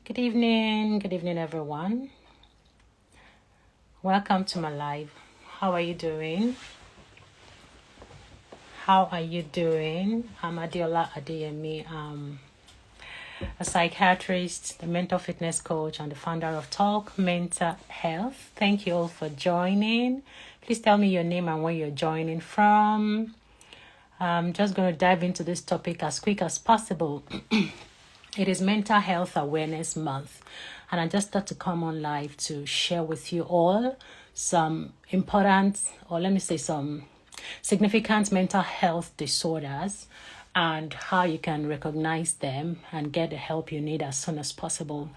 Good evening, everyone. Welcome to my live. How are you doing? I'm Adeola Adeyemi. I'm a psychiatrist, the mental fitness coach, and the founder of Talk Mental Health. Thank you all for joining. Please tell me your name and where you're joining from. I'm just going to dive into this topic as quick as possible. It is Mental Health Awareness Month, and I just thought to come on live to share with you all some important, or let me say some significant mental health disorders and how you can recognize them and get the help you need as soon as possible.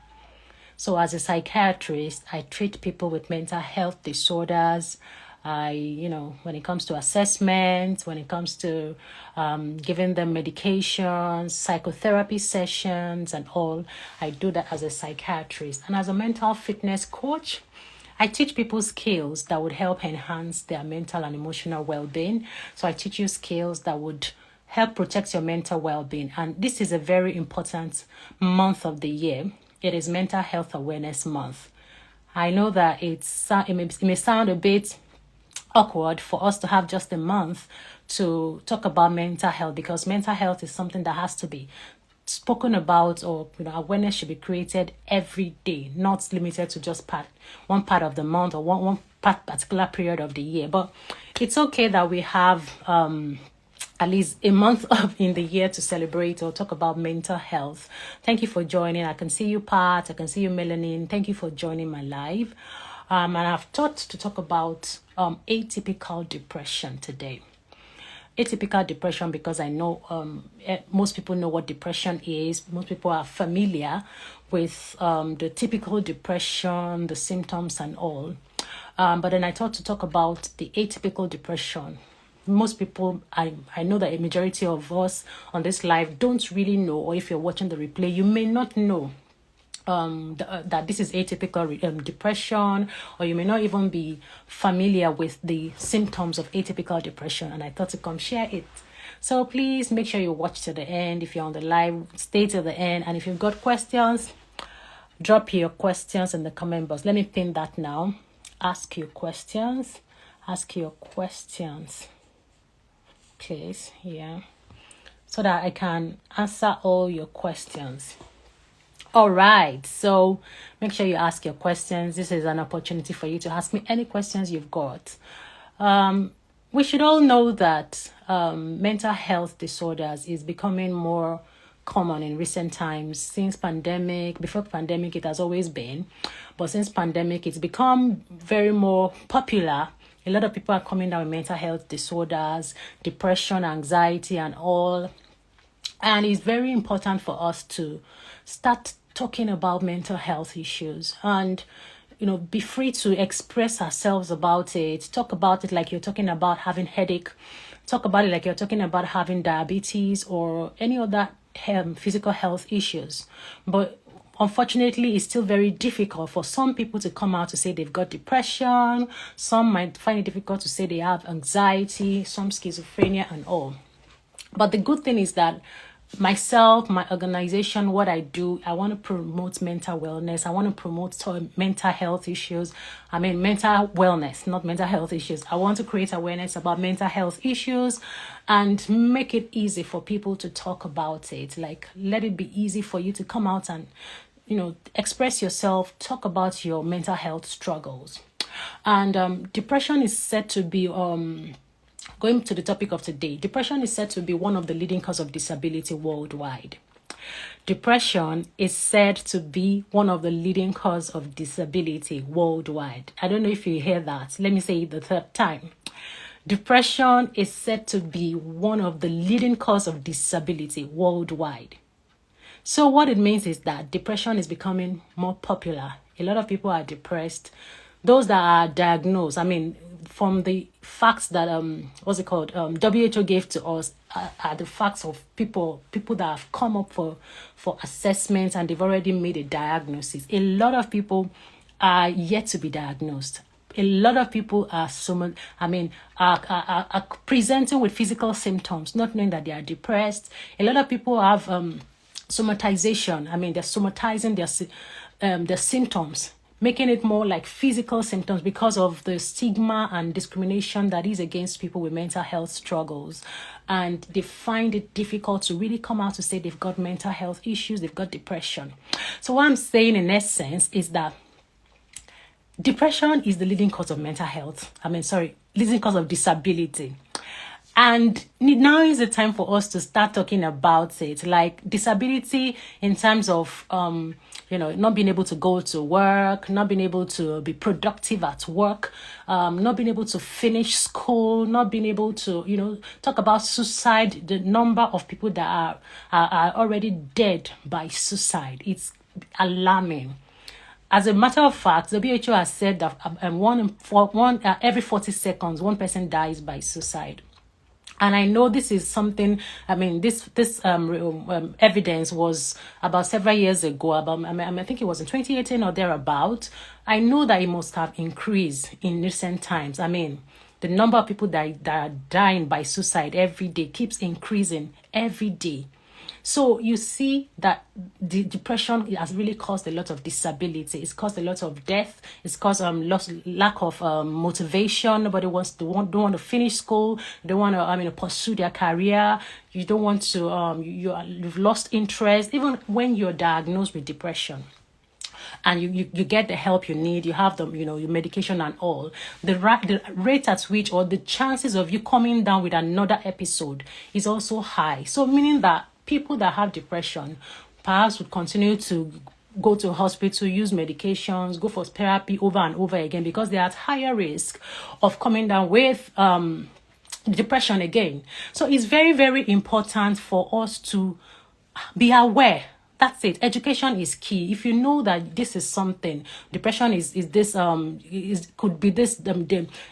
So as a psychiatrist, I treat people with mental health disorders. When it comes to assessment, when it comes to giving them medications, psychotherapy sessions and all, I do that as a psychiatrist. And as a mental fitness coach, I teach people skills that would help enhance their mental and emotional well-being. So I teach you skills that would help protect your mental well-being. And this is a very important month of the year. It is Mental Health Awareness Month. I know that it may sound a bit awkward for us to have just a month to talk about mental health, because mental health is something that has to be spoken about, or awareness should be created every day, not limited to just one part of the month or one particular period of the year. But it's okay that we have at least a month in the year to celebrate or talk about mental health. Thank you for joining. I can see you, Pat. I can see you, Melanin. Thank you for joining my live. And I've thought to talk about atypical depression today. Atypical depression, because I know most people know what depression is. Most people are familiar with the typical depression, the symptoms and all. But then I thought to talk about the atypical depression. Most people, I know that a majority of us on this live don't really know, or if you're watching the replay, you may not know that this is atypical depression, or you may not even be familiar with the symptoms of atypical depression, and I thought to come share it. So please make sure you watch to the end. If you're on the live, stay till the end, and if you've got questions, drop your questions in the comment box. Let me pin that now. Ask your questions, please, so that I can answer all your questions. All right, so make sure you ask your questions. This is an opportunity for you to ask me any questions you've got. We should all know that mental health disorders is becoming more common in recent times. Since pandemic, before pandemic, it has always been, but since pandemic, it's become very more popular. A lot of people are coming down with mental health disorders, depression, anxiety, and all. And it's very important for us to start talking about mental health issues and, be free to express ourselves about it. Talk about it like you're talking about having headache. Talk about it like you're talking about having diabetes or any other physical health issues. But unfortunately, it's still very difficult for some people to come out to say they've got depression. Some might find it difficult to say they have anxiety, some schizophrenia and all. But the good thing is that myself, my organization, what I do, I want to promote mental wellness. I want to promote mental health issues. Mental wellness, not mental health issues. I want to create awareness about mental health issues and make it easy for people to talk about it. Like, let it be easy for you to come out and, express yourself, talk about your mental health struggles. And depression is said to be going to the topic of today, depression is said to be one of the leading causes of disability worldwide. Depression is said to be one of the leading causes of disability worldwide. I don't know if you hear that. Let me say it the third time. Depression is said to be one of the leading causes of disability worldwide. So what it means is that depression is becoming more popular. A lot of people are depressed. Those that are diagnosed, from the facts that WHO gave to us are the facts of people that have come up for assessments and they've already made a diagnosis. A lot of people are yet to be diagnosed. A lot of people are presenting with physical symptoms, not knowing that they are depressed. A lot of people have somatization. I mean, they're somatizing their symptoms, making it more like physical symptoms because of the stigma and discrimination that is against people with mental health struggles. And they find it difficult to really come out to say they've got mental health issues, they've got depression. So what I'm saying in essence is that depression is the leading cause of mental health. Leading cause of disability. And now is the time for us to start talking about it, like disability in terms of, not being able to go to work, not being able to be productive at work, not being able to finish school, not being able to, talk about suicide, the number of people that are already dead by suicide. It's alarming. As a matter of fact, the WHO has said that every 40 seconds, one person dies by suicide. And I know this is something, this evidence was about several years ago, I think it was in 2018 or thereabout. I know that it must have increased in recent times. The number of people that are dying by suicide every day keeps increasing every day. So you see that the depression has really caused a lot of disability. It's caused a lot of death. It's caused lack of motivation. Nobody don't want to finish school. They don't want to pursue their career. You don't want to. You've lost interest. Even when you're diagnosed with depression, and you get the help you need, you have your medication and all, the rate at which, or the chances of you coming down with another episode is also high. So meaning that people that have depression perhaps would continue to go to hospital, use medications, go for therapy over and over again, because they're at higher risk of coming down with depression again. So it's very, very important for us to be aware. That's it. Education is key. If you know that this is something, depression could be this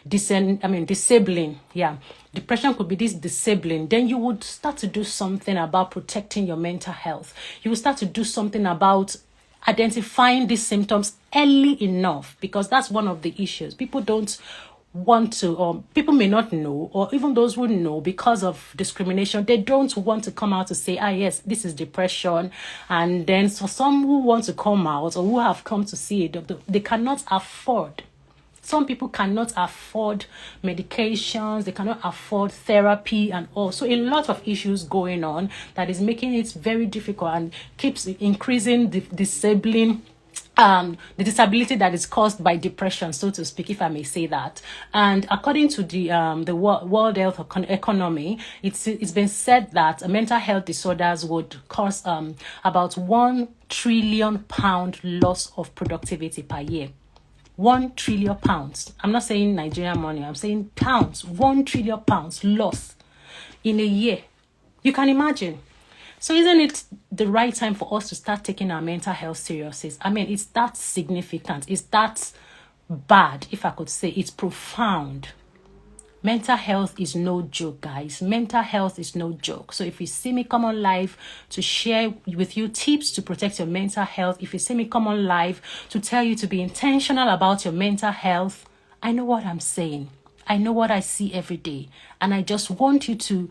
disabling. Yeah. Depression could be this disabling. Then you would start to do something about protecting your mental health. You will start to do something about identifying these symptoms early enough, because that's one of the issues. People don't want to, or people may not know, or even those who know, because of discrimination, they don't want to come out to say, yes, this is depression. And then for some who want to come out, or who have come to see it, they cannot afford. Some people cannot afford medications, they cannot afford therapy and all. So a lot of issues going on that is making it very difficult and keeps increasing the disability that is caused by depression, so to speak, if I may say that. And according to the World Health Economy, it's been said that mental health disorders would cause about £1 trillion loss of productivity per year. £1 trillion. I'm not saying Nigerian money, I'm saying pounds. £1 trillion loss in a year. You can imagine. So isn't it the right time for us to start taking our mental health seriously? It's that significant. It's that bad, if I could say. It's profound. Mental health is no joke, guys. Mental health is no joke. So if you see me come on live to share with you tips to protect your mental health, if you see me come on live to tell you to be intentional about your mental health, I know what I'm saying. I know what I see every day. And I just want you to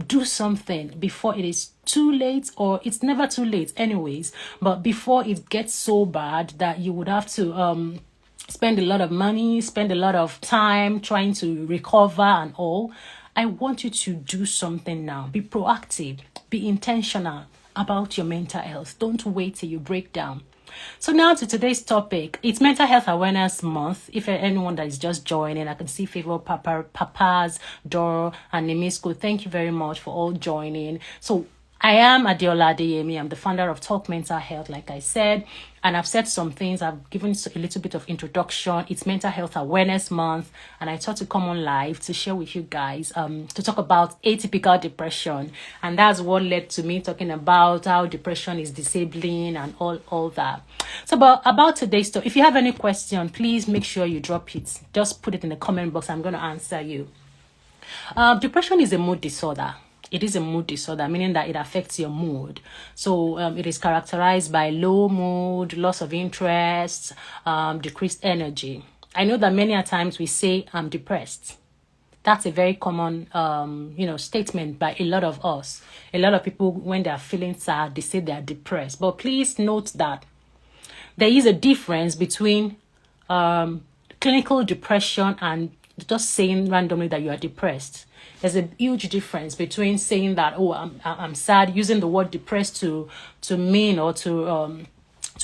do something before it is too late, or it's never too late anyways, but before it gets so bad that you would have to spend a lot of money, spend a lot of time trying to recover and all. I want you to do something now. Be proactive. Be intentional about your mental health. Don't wait till you break down. So now to today's topic. It's Mental Health Awareness Month. If anyone that is just joining, I can see Favor, Papas, Doro, and Nemisco. Thank you very much for all joining. So I am Adeola Adeyemi. I'm the founder of Talk Mental Health, like I said. And I've said some things. I've given a little bit of introduction. It's Mental Health Awareness Month. And I thought to come on live to share with you guys, to talk about atypical depression. And that's what led to me talking about how depression is disabling and all that. So about today's talk, if you have any question, please make sure you drop it. Just put it in the comment box. I'm going to answer you. Depression is a mood disorder. It is a mood disorder, meaning that it affects your mood. So it is characterized by low mood, loss of interest, decreased energy. I know that many a times we say, I'm depressed. That's a very common, statement by a lot of us. A lot of people, when they are feeling sad, they say they are depressed. But please note that there is a difference between clinical depression and just saying randomly that you are depressed. There's a huge difference between saying that, oh, I'm sad, using the word depressed to mean or to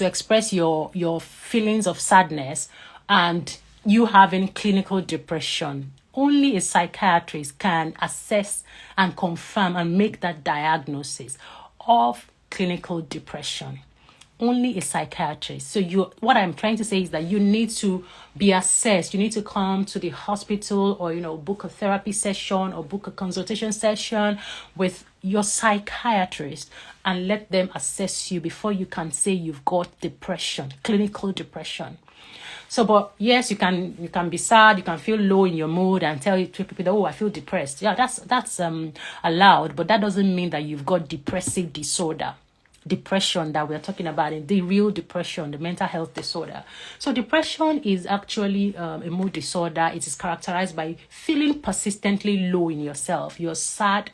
express your feelings of sadness, and you having clinical depression. Only a psychiatrist can assess and confirm and make that diagnosis of clinical depression. Only a psychiatrist. So what I'm trying to say is that you need to be assessed. You need to come to the hospital, or book a therapy session or book a consultation session with your psychiatrist and let them assess you before you can say you've got depression, clinical depression. So, but yes, you can be sad, you can feel low in your mood and tell people that, oh, I feel depressed. Yeah, that's allowed, but that doesn't mean that you've got depressive disorder. Depression that we're talking about, in the real depression, the mental health disorder. So depression is actually a mood disorder. It is characterized by feeling persistently low in yourself. You're sad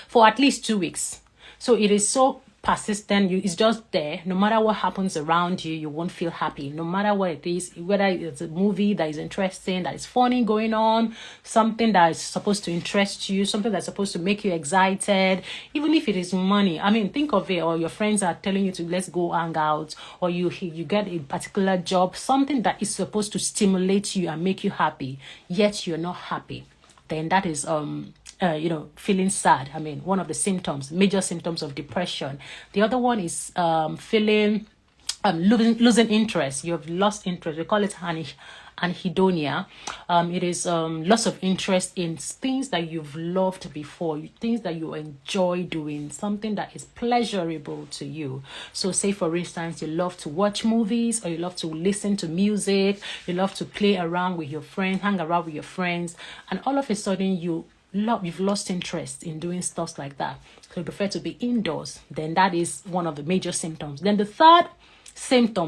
for at least 2 weeks. So it is so persistent. It's just there. No matter what happens around you, you won't feel happy. No matter what it is, whether it's a movie that is interesting, that is funny going on, something that is supposed to interest you, something that's supposed to make you excited, even if it is money. I mean, think of it, or your friends are telling you to let's go hang out, or you get a particular job, something that is supposed to stimulate you and make you happy, yet you're not happy. Then that is feeling sad. I mean, one of the symptoms, major symptoms of depression. The other one is feeling losing interest. You have lost interest. We call it anhedonia. It is loss of interest in things that you've loved before, things that you enjoy doing, something that is pleasurable to you. So say, for instance, you love to watch movies, or you love to listen to music, you love to play around with your friends, hang around with your friends, and all of a sudden you've lost interest in doing stuff like that. So you prefer to be indoors. Then that is one of the major symptoms. Then the third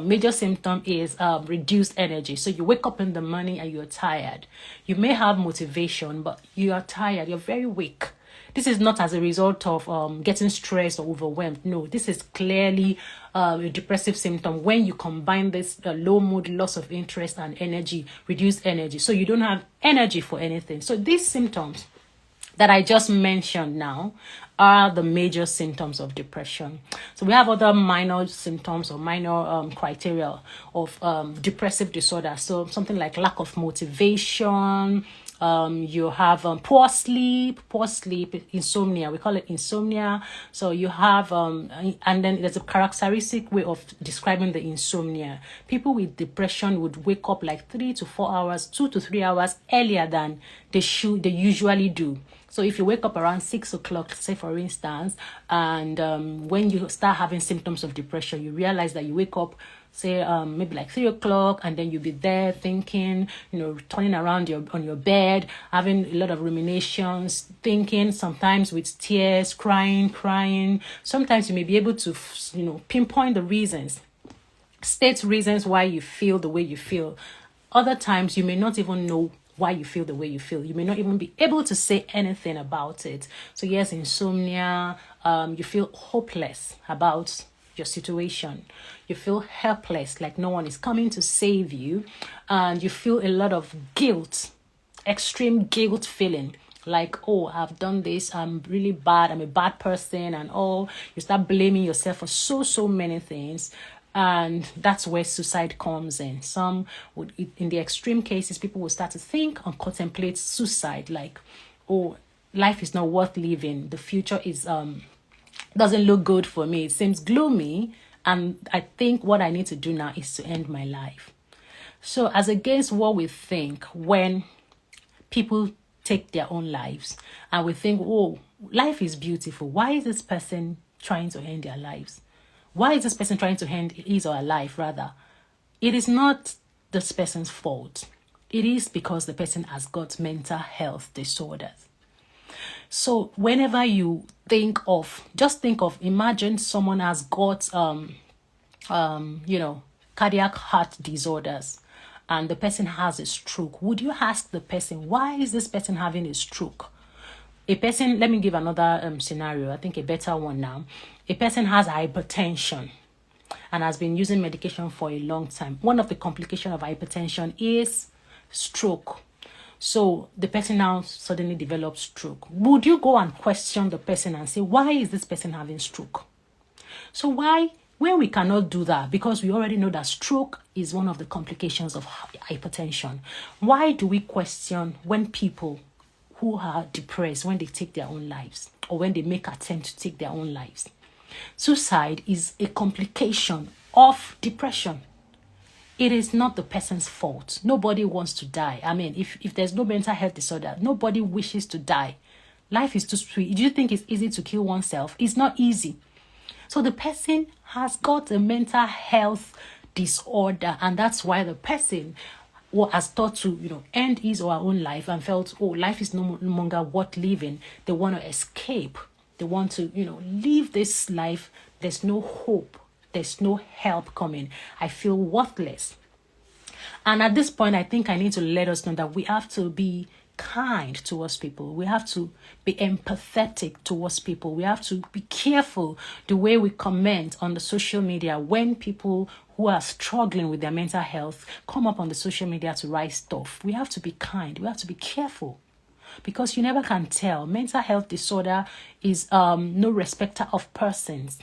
major symptom is reduced energy. So you wake up in the morning and you're tired. You may have motivation, but you are tired. You're very weak. This is not as a result of getting stressed or overwhelmed. No, this is clearly a depressive symptom when you combine this low mood, loss of interest, and reduced energy. So you don't have energy for anything. So these symptoms that I just mentioned now are the major symptoms of depression. So we have other minor symptoms or minor criteria of depressive disorder. So something like lack of motivation, you have poor sleep, insomnia. We call it insomnia. So you have, and then there's a characteristic way of describing the insomnia. People with depression would wake up like 3 to 4 hours, 2 to 3 hours earlier than they usually do. So if you wake up around 6 o'clock, say for instance, and when you start having symptoms of depression, you realize that you wake up, say maybe like 3 o'clock, and then you'll be there thinking, turning around on your bed, having a lot of ruminations, thinking, sometimes with tears, crying. Sometimes you may be able to, pinpoint the reasons, state reasons why you feel the way you feel. Other times you may not even know why you feel the way you feel. You may not even be able to say anything about it. So yes, insomnia, you feel hopeless about your situation. You feel helpless, like no one is coming to save you. And you feel a lot of guilt, extreme guilt feeling. Like, oh, I've done this, I'm really bad, I'm a bad person, and all. You start blaming yourself for so many things. And that's where suicide comes in. Some would, in the extreme cases, people will start to think and contemplate suicide, like, oh, life is not worth living. The future is doesn't look good for me. It seems gloomy, and I think what I need to do now is to end my life. So as against what we think when people take their own lives, and we think, oh, life is beautiful. Why is this person trying to end their lives? Why is this person trying to end his or her life, rather? It is not this person's fault. It is because the person has got mental health disorders. So whenever you imagine someone has got, cardiac heart disorders, and the person has a stroke, would you ask the person, why is this person having a stroke? A person, let me give another scenario, I think a better one now. A person has hypertension and has been using medication for a long time. One of the complications of hypertension is stroke. So the person now suddenly develops stroke. Would you go and question the person and say, why is this person having stroke? So when we cannot do that, because we already know that stroke is one of the complications of hypertension, why do we question when people who are depressed, when they take their own lives, or when they make attempt to take their own lives? Suicide is a complication of depression. It is not the person's fault. Nobody wants to die. I mean, if there's no mental health disorder, nobody wishes to die. Life is too sweet. Do you think it's easy to kill oneself? It's not easy. So the person has got a mental health disorder, and that's why the person has thought to, end his or her own life and felt, oh, life is no longer worth living. They want to escape. They want to, live this life. There's no hope. There's no help coming. I feel worthless. And at this point, I think I need to let us know that we have to be kind towards people. We have to be empathetic towards people. We have to be careful the way we comment on the social media when people who are struggling with their mental health come up on the social media to write stuff. We have to be kind. We have to be careful, because you never can tell. Mental health disorder is no respecter of persons.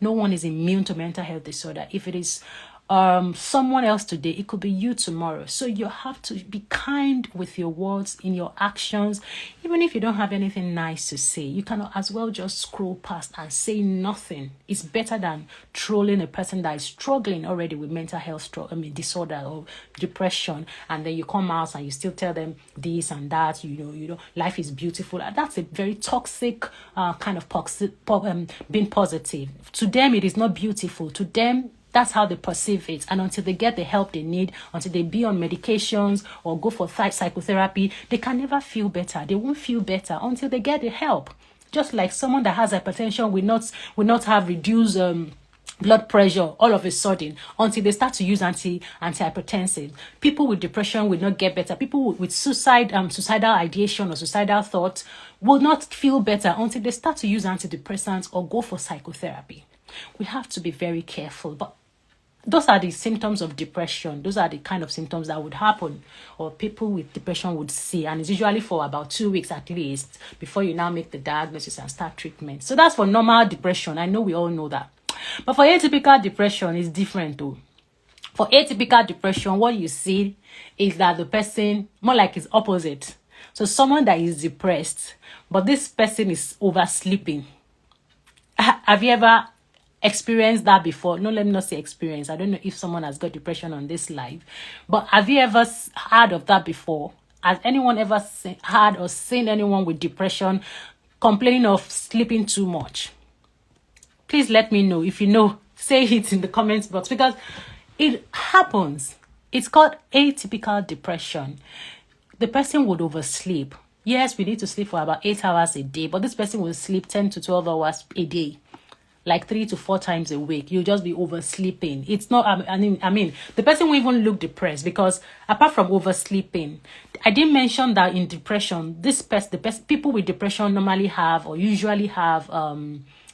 No one is immune to mental health disorder. If it is someone else today, it could be you tomorrow. So you have to be kind with your words, in your actions. Even if you don't have anything nice to say, you can as well just scroll past and say nothing. It's better than trolling a person that is struggling already with mental health disorder or depression, and then you come out and you still tell them this and that. Life is beautiful. That's a very toxic kind of being positive. To them, it is not beautiful. To them, that's how they perceive it. And until they get the help they need, until they be on medications or go for psychotherapy, they can never feel better. They won't feel better until they get the help. Just like someone that has hypertension will not have reduced blood pressure all of a sudden until they start to use antihypertensive. People with depression will not get better. People with suicidal ideation or suicidal thoughts will not feel better until they start to use antidepressants or go for psychotherapy. We have to be very careful. But those are the symptoms of depression. Those are the kind of symptoms that would happen or people with depression would see. And it's usually for about 2 weeks at least before you now make the diagnosis and start treatment. So that's for normal depression. I know we all know that. But for atypical depression, it's different though. For atypical depression, what you see is that the person, more like it's opposite. So someone that is depressed, but this person is oversleeping. Have you ever experienced that before? No, let me not say experience. I don't know if someone has got depression on this live, but have you ever heard of that before? Has anyone ever heard or seen anyone with depression complaining of sleeping too much? Please let me know. If you know, say it in the comments box, because it happens. It's called atypical depression. The person would oversleep. Yes, we need to sleep for about 8 hours a day, but this person will sleep 10 to 12 hours a day, like 3 to 4 times a week. You'll just be oversleeping. It's not, I mean, the person will even look depressed, because apart from oversleeping, I didn't mention that in depression, people with depression normally have or usually have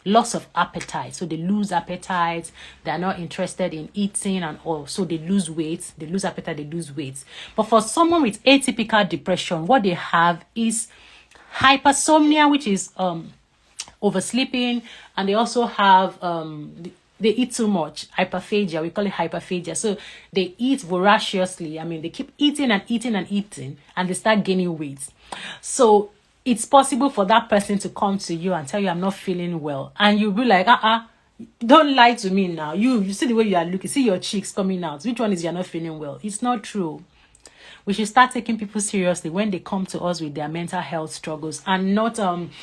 loss of appetite. So they lose appetite. They're not interested in eating and all. So they lose weight. They lose appetite. They lose weight. But for someone with atypical depression, what they have is hypersomnia, which is oversleeping, and they also have they eat too much, hyperphagia. We call it hyperphagia. So they eat voraciously. I mean, they keep eating and eating and eating, and they start gaining weight. So it's possible for that person to come to you and tell you, I'm not feeling well, and you'll be like, don't lie to me now. You see the way you are looking, see your cheeks coming out. Which one is you're not feeling well? It's not true. We should start taking people seriously when they come to us with their mental health struggles, and not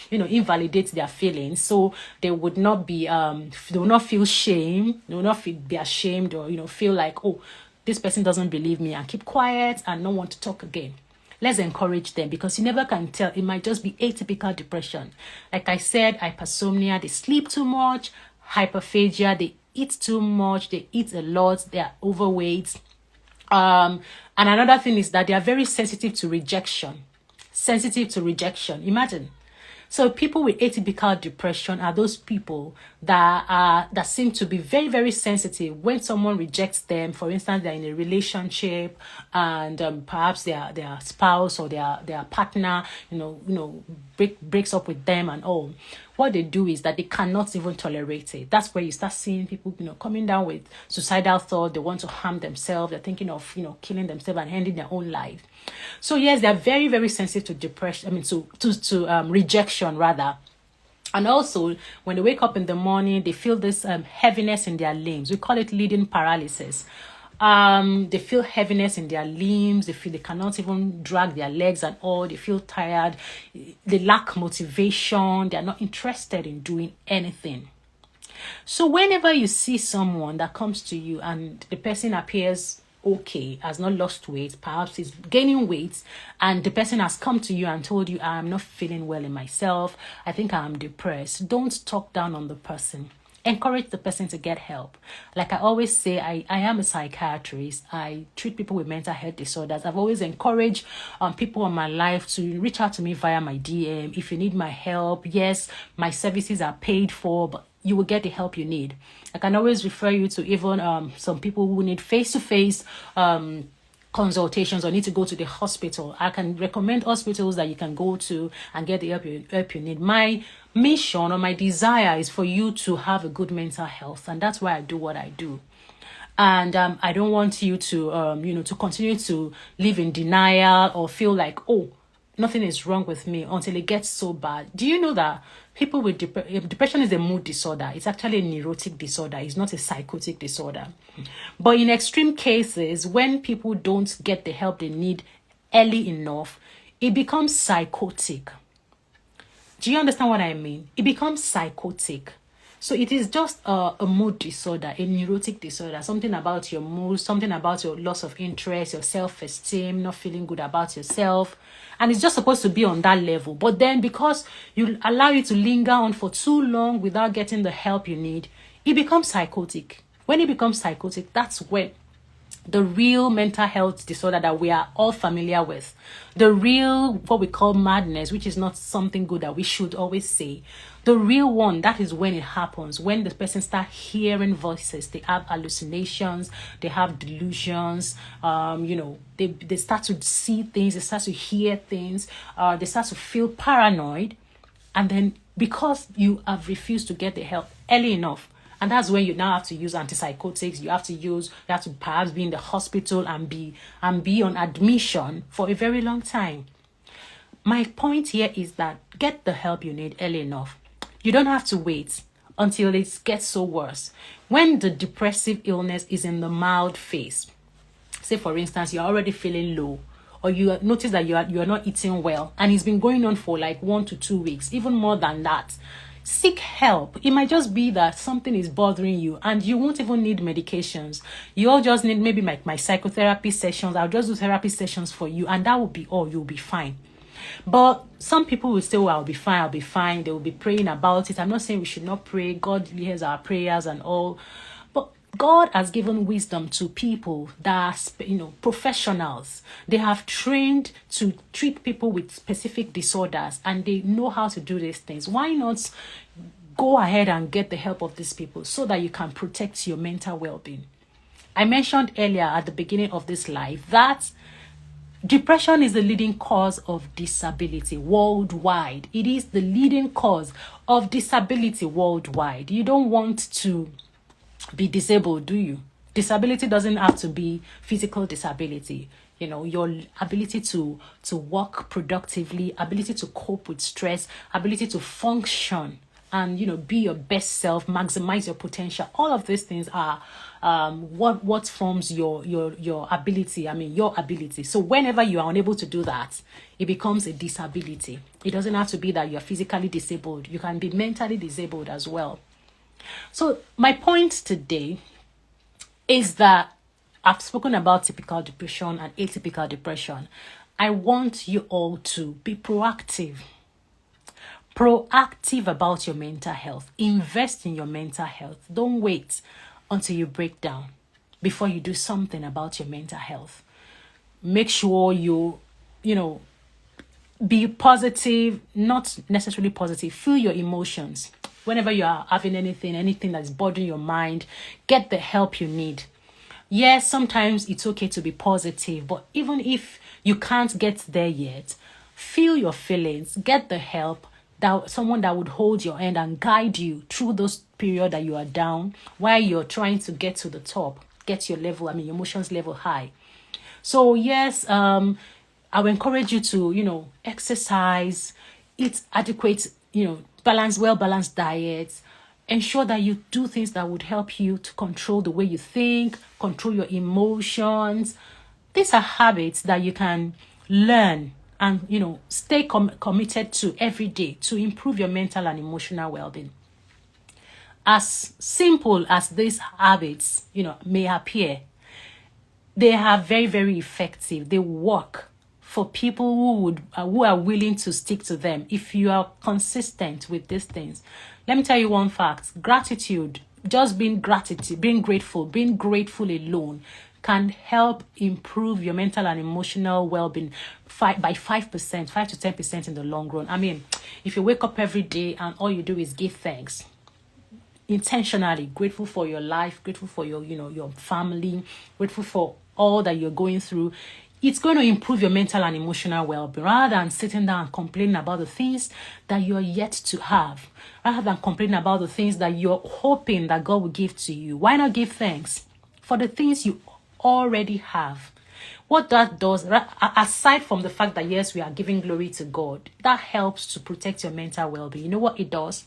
invalidate their feelings. So they would not be they will not feel shame. They will not be ashamed, or feel like, oh, this person doesn't believe me, and keep quiet and not want to talk again. Let's encourage them, because you never can tell. It might just be atypical depression. Like I said, hypersomnia, they sleep too much. Hyperphagia, they eat too much. They eat a lot. They are overweight. And another thing is that they are very sensitive to rejection. Sensitive to rejection. Imagine. So people with atypical depression are those people that seem to be very, very sensitive when someone rejects them. For instance, they're in a relationship and perhaps their spouse or their partner, breaks up with them and all. What they do is that they cannot even tolerate it. That's where you start seeing people, coming down with suicidal thoughts. They want to harm themselves. They're thinking of, killing themselves and ending their own life. So yes, they're very, very sensitive to depression. To rejection rather. And also, when they wake up in the morning, they feel this heaviness in their limbs. We call it leading paralysis. They feel heaviness in their limbs. They feel they cannot even drag their legs at all. They feel tired. They lack motivation. They are not interested in doing anything. So whenever you see someone that comes to you and the person appears okay, has not lost weight, perhaps is gaining weight, and the person has come to you and told you, I'm not feeling well in myself, I think I'm depressed, don't talk down on the person. Encourage the person to get help. Like I always say, I am a psychiatrist. I treat people with mental health disorders. I've always encouraged people in my life to reach out to me via my DM. If you need my help, yes, my services are paid for, but you will get the help you need. I can always refer you to even some people who need face-to-face consultations or need to go to the hospital. I can recommend hospitals that you can go to and get the help you need. My mission or my desire is for you to have a good mental health, and that's why I do what I do. And I don't want you to to continue to live in denial or feel like, oh, nothing is wrong with me until it gets so bad. Do you know that people with depression is a mood disorder? It's actually a neurotic disorder. It's not a psychotic disorder. But in extreme cases, when people don't get the help they need early enough, it becomes psychotic. Do you understand what I mean? It becomes psychotic. So it is just a mood disorder, a neurotic disorder, something about your mood, something about your loss of interest, your self-esteem, not feeling good about yourself. And it's just supposed to be on that level. But then because you allow it to linger on for too long without getting the help you need, it becomes psychotic. When it becomes psychotic, that's when the real mental health disorder that we are all familiar with, the real, what we call madness, which is not something good that we should always say, the real one, that is when it happens, when the person starts hearing voices, they have hallucinations, they have delusions, they start to see things, they start to hear things, they start to feel paranoid. And then because you have refused to get the help early enough, and that's when you now have to use antipsychotics. You have to perhaps be in the hospital and be on admission for a very long time. My point here is that get the help you need early enough. You don't have to wait until it gets so worse. When the depressive illness is in the mild phase, say for instance, you're already feeling low, or you notice that you are not eating well, and it's been going on for like 1 to 2 weeks, even more than that, seek help. It might just be that something is bothering you and you won't even need medications. You'll just need maybe my psychotherapy sessions. I'll just do therapy sessions for you, and that will be all. You'll be fine. But some people will say, well, I'll be fine. They will be praying about it. I'm not saying we should not pray. God hears our prayers and all. But God has given wisdom to people that are, professionals. They have trained to treat people with specific disorders, and they know how to do these things. Why not go ahead and get the help of these people so that you can protect your mental well-being? I mentioned earlier at the beginning of this live that depression is the leading cause of disability worldwide. It is the leading cause of disability worldwide. You don't want to be disabled, do you? Disability doesn't have to be physical disability. Your ability to work productively, ability to cope with stress, ability to function and, be your best self, maximize your potential. All of these things are what forms your ability. Your ability. So whenever you are unable to do that, it becomes a disability. It doesn't have to be that you're physically disabled. You can be mentally disabled as well. So my point today is that I've spoken about typical depression and atypical depression. I want you all to be proactive about your mental health. Invest in your mental health. Don't wait until you break down. before you do something about your mental health. Make sure you be positive, not necessarily positive. Feel your emotions. Whenever you are having anything that's bothering your mind, get the help you need. Yes, sometimes it's okay to be positive, but even if you can't get there yet, feel your feelings, get the help, that someone that would hold your hand and guide you through those periods that you are down while you're trying to get to the top, get your level, your emotions level high. So yes, I will encourage you to, exercise, eat adequate, well-balanced diets. Ensure that you do things that would help you to control the way you think, control your emotions. These are habits that you can learn and, stay committed to every day to improve your mental and emotional well-being. As simple as these habits, may appear, they are very, very effective. They work for people who are willing to stick to them. If you are consistent with these things, let me tell you one fact: gratitude, just being grateful alone can help improve your mental and emotional well-being by 5%, 5 to 10% in the long run. If you wake up every day and all you do is give thanks, intentionally grateful for your life, grateful for your family, grateful for all that you're going through, it's going to improve your mental and emotional well-being, rather than sitting down and complaining about the things that you're yet to have, rather than complaining about the things that you're hoping that God will give to you. Why not give thanks for the things you already have? What that does, aside from the fact that yes, we are giving glory to God, that helps to protect your mental well-being. You know what it does?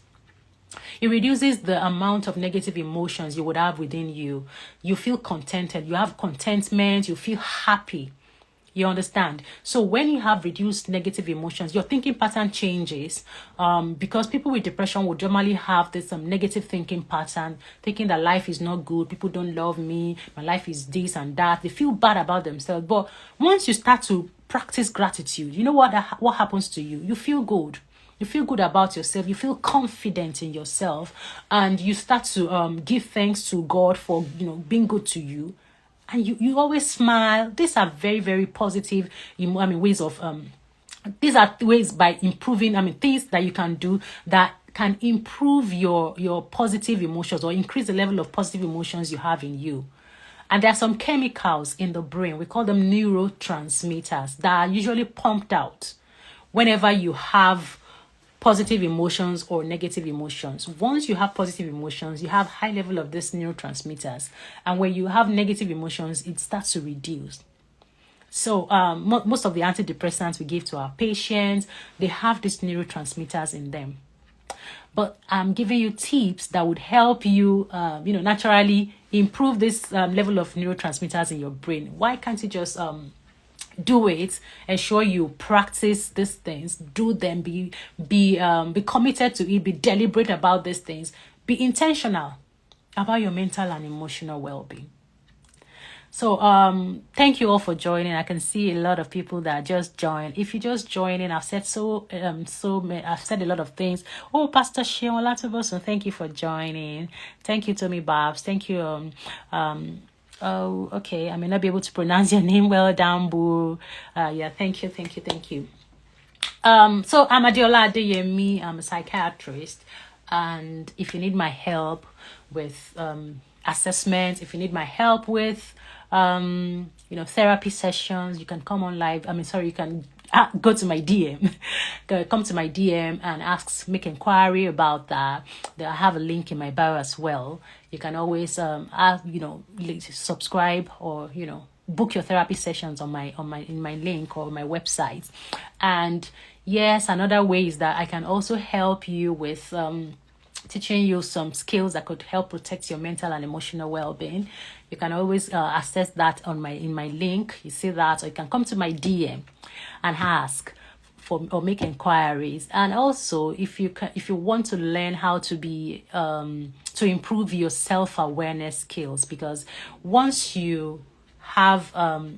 It reduces the amount of negative emotions you would have within you. You feel contented. You have contentment. You feel happy. You understand? So when you have reduced negative emotions, your thinking pattern changes, because people with depression would normally have this negative thinking pattern, thinking that life is not good, people don't love me, my life is this and that. They feel bad about themselves. But once you start to practice gratitude, you know what happens to you? You feel good. You feel good about yourself. You feel confident in yourself, and you start to give thanks to God for being good to you. And you always smile. These are very, very positive, ways of, these are ways by improving, things that you can do that can improve your positive emotions or increase the level of positive emotions you have in you. And there are some chemicals in the brain. We call them neurotransmitters that are usually pumped out whenever you have positive emotions or negative emotions. Once you have positive emotions, you have high level of these neurotransmitters, and when you have negative emotions, it starts to reduce. So most of the antidepressants we give to our patients, they have these neurotransmitters in them. But I'm giving you tips that would help you, naturally improve this level of neurotransmitters in your brain. Why can't you just do it? Ensure you practice these things, do them, be committed to it, be deliberate about these things, be intentional about your mental and emotional well-being. So thank you all for joining. I can see a lot of people that just joined. If you just join in, I've said I've said a lot of things. Oh, Pastor Sheon Latuboso, thank you for joining. Thank you, Tommy Babs. Thank you. Oh, okay. I may not be able to pronounce your name well, Dambu. Thank you. So I'm Adeola Adeyemi. I'm a psychiatrist, and if you need my help with assessment, if you need my help with therapy sessions, you can come on live. You can go to my DM. Come to my DM and make inquiry about that. I have a link in my bio as well. You can always subscribe or book your therapy sessions in my link or my website. And yes, another way is that I can also help you with teaching you some skills that could help protect your mental and emotional well-being. You can always access that in my link. You see that, or you can come to my DM and ask for or make inquiries. And also, if you want to learn how to be to improve your self-awareness skills, because once you have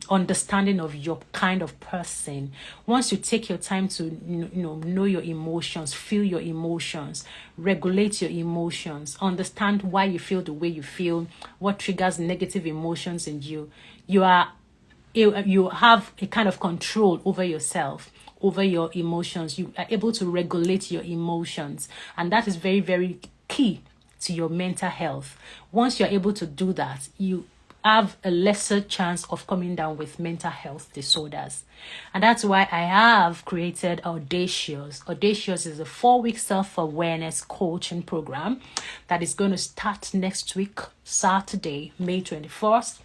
understanding of your kind of person, once you take your time to know your emotions, feel your emotions, regulate your emotions, understand why you feel the way you feel, what triggers negative emotions in you, you have a kind of control over yourself, over your emotions. You are able to regulate your emotions, and that is very, very key to your mental health. Once you're able to do that, you have a lesser chance of coming down with mental health disorders. And that's why I have created Audacious. Audacious is a 4-week self-awareness coaching program that is going to start next week, Saturday, May 21st.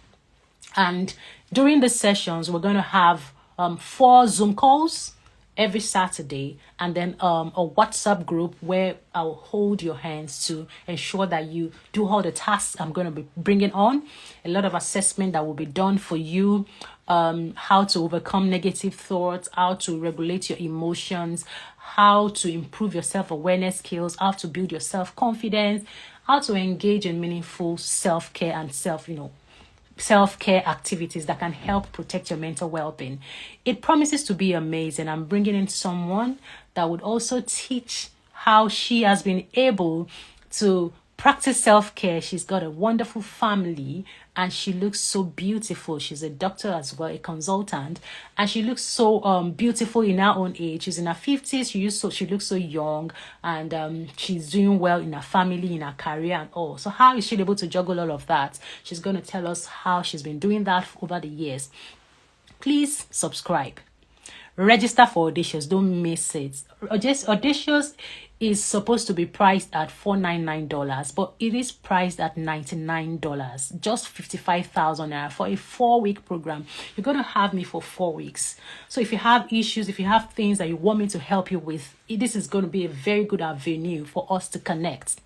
And during the sessions, we're going to have 4 Zoom calls every Saturday, and then a WhatsApp group where I'll hold your hands to ensure that you do all the tasks I'm going to be bringing on. A lot of assessment that will be done for you, how to overcome negative thoughts, how to regulate your emotions, how to improve your self-awareness skills, how to build your self-confidence, how to engage in meaningful self-care and self-care activities that can help protect your mental well-being. It promises to be amazing. I'm bringing in someone that would also teach how she has been able to practice self-care. She's got a wonderful family and she looks so beautiful. She's a doctor as well, a consultant, and she looks so beautiful in her own age. She's in her 50s. She looks so young, and she's doing well in her family, in her career and all. So how is she able to juggle all of that? She's going to tell us how she's been doing that over the years. Please subscribe. Register for Audacious. Don't miss it. Audacious is supposed to be priced at $499, but it is priced at $99, just 55,000 naira for a 4-week program. You're going to have me for 4 weeks. So if you have issues, if you have things that you want me to help you with, this is going to be a very good avenue for us to connect.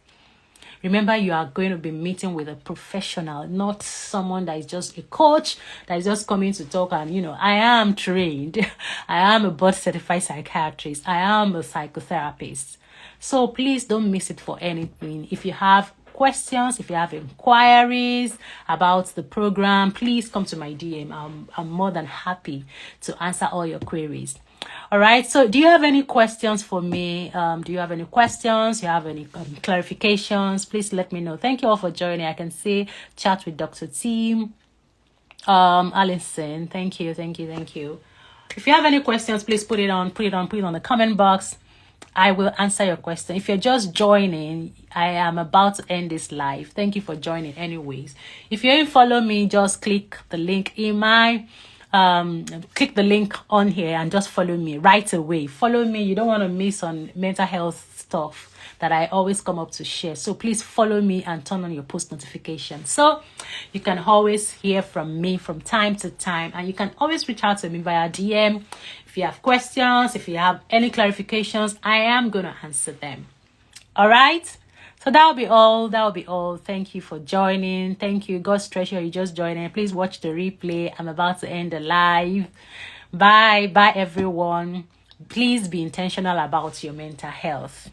Remember, you are going to be meeting with a professional, not someone that is just a coach that is just coming to talk. And, I am trained. I am a board-certified psychiatrist. I am a psychotherapist. So please don't miss it for anything. If you have questions, if you have inquiries about the program, please come to my DM. I'm more than happy to answer all your queries. All right. So do you have any questions for me? Do you have any questions? Do you have any clarifications? Please let me know. Thank you all for joining. I can see chat with Dr. T. Alison. Thank you. If you have any questions, please put it on the comment box. I will answer your question. If you're just joining, I am about to end this live. Thank you for joining anyways. If you didn't follow me, just click the link in my click the link on here and just follow me right away. Follow me. You don't want to miss on mental health stuff that I always come up to share. So please follow me and turn on your post notifications, so you can always hear from me from time to time, and you can always reach out to me via DM. If you have questions, if you have any clarifications, I am going to answer them. All right. So that'll be all. Thank you for joining. Thank you. God's treasure, you just joining. Please watch the replay. I'm about to end the live. Bye, everyone. Please be intentional about your mental health.